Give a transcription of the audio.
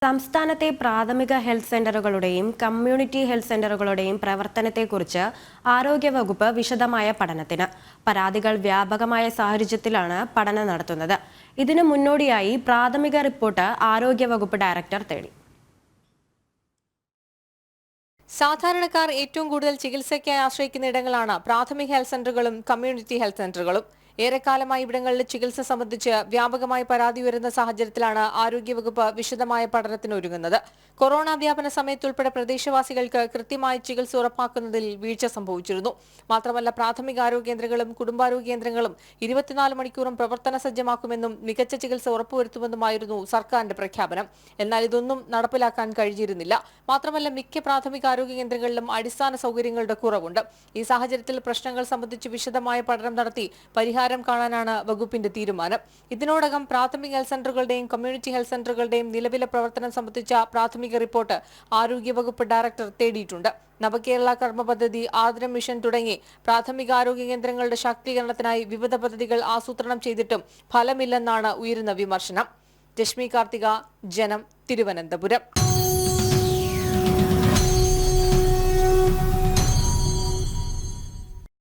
സംസ്ഥാനത്തെ പ്രാഥമിക health സെന്ററുകളുടെയും community health സെന്ററുകളുടെയും പ്രവർത്തനത്തെക്കുറിച്ച് ആരോഗ്യവകുപ്പ് വിശദമായ പഠനത്തിന് പരാതികൾ വ്യാപകമായ സാഹചര്യത്തിലാണ് പഠനം നടത്തുന്നത്. ഇതിനു മുന്നോടിയായി പ്രാഥമിക റിപ്പോർട്ട് ആരോഗ്യവകുപ്പ് ഡയറക്ടർ തേടി. സാധാരണക്കാർ ഏറ്റവും കൂടുതൽ ചികിത്സയ്ക്കായി ആശ്രയിക്കുന്ന ഇടങ്ങളാണ് പ്രാഥമിക ഹെൽത്ത് സെന്ററുകളും കമ്മ്യൂണിറ്റി ഹെൽത്ത് സെന്ററുകളും. ഏറെക്കാലമായി ഇവിടങ്ങളിൽ ചികിത്സ സംബന്ധിച്ച് വ്യാപകമായി പരാതി ഉയരുന്ന സാഹചര്യത്തിലാണ് ആരോഗ്യവകുപ്പ് വിശദമായ പഠനത്തിനൊരുങ്ങുന്നത്. കൊറോണ വ്യാപന സമയത്തുൾപ്പെടെ പ്രദേശവാസികൾക്ക് കൃത്യമായി ചികിത്സ ഉറപ്പാക്കുന്നതിൽ വീഴ്ച സംഭവിച്ചിരുന്നു. മാത്രമല്ല, പ്രാഥമിക ആരോഗ്യ കേന്ദ്രങ്ങളും കുടുംബാരോഗ്യ കേന്ദ്രങ്ങളും 24 മണിക്കൂറും പ്രവർത്തന സജ്ജമാക്കുമെന്നും മികച്ച ചികിത്സ ഉറപ്പുവരുത്തുമെന്നുമായിരുന്നു സർക്കാരിന്റെ പ്രഖ്യാപനം. എന്നാൽ ഇതൊന്നും നടപ്പിലാക്കാൻ കഴിഞ്ഞിരുന്നില്ല. മാത്രമല്ല, മിക്ക പ്രാഥമിക ആരോഗ്യ കേന്ദ്രങ്ങളിലും അടിസ്ഥാന സൗകര്യങ്ങളുടെ കുറവുണ്ട്. ഈ സാഹചര്യത്തിൽ പ്രശ്നങ്ങൾ സംബന്ധിച്ച് വിശദമായ പഠനം നടത്തി പരിഹാരം കാണാനാണ് വകുപ്പിന്റെ തീരുമാനം. ഇതിനോടകം പ്രാഥമിക ഹെൽത്ത് സെന്ററുകളുടെയും കമ്മ്യൂണിറ്റി ഹെൽത്ത് സെന്ററുകളുടെയും നിലവിലെ പ്രവർത്തനം സംബന്ധിച്ച പ്രാഥമിക റിപ്പോർട്ട് ആരോഗ്യവകുപ്പ് ഡയറക്ടർ തേടിയിട്ടുണ്ട്. നവകേരള കർമ്മ പദ്ധതി, ആർദ്രം മിഷൻ തുടങ്ങി പ്രാഥമിക ആരോഗ്യ കേന്ദ്രങ്ങളുടെ ശാക്തീകരണത്തിനായി വിവിധ പദ്ധതികൾ ആസൂത്രണം ചെയ്തിട്ടും ഫലമില്ലെന്നാണ് ഉയരുന്ന വിമർശനം. രശ്മി കാർത്തിക, ജനം, തിരുവനന്തപുരം.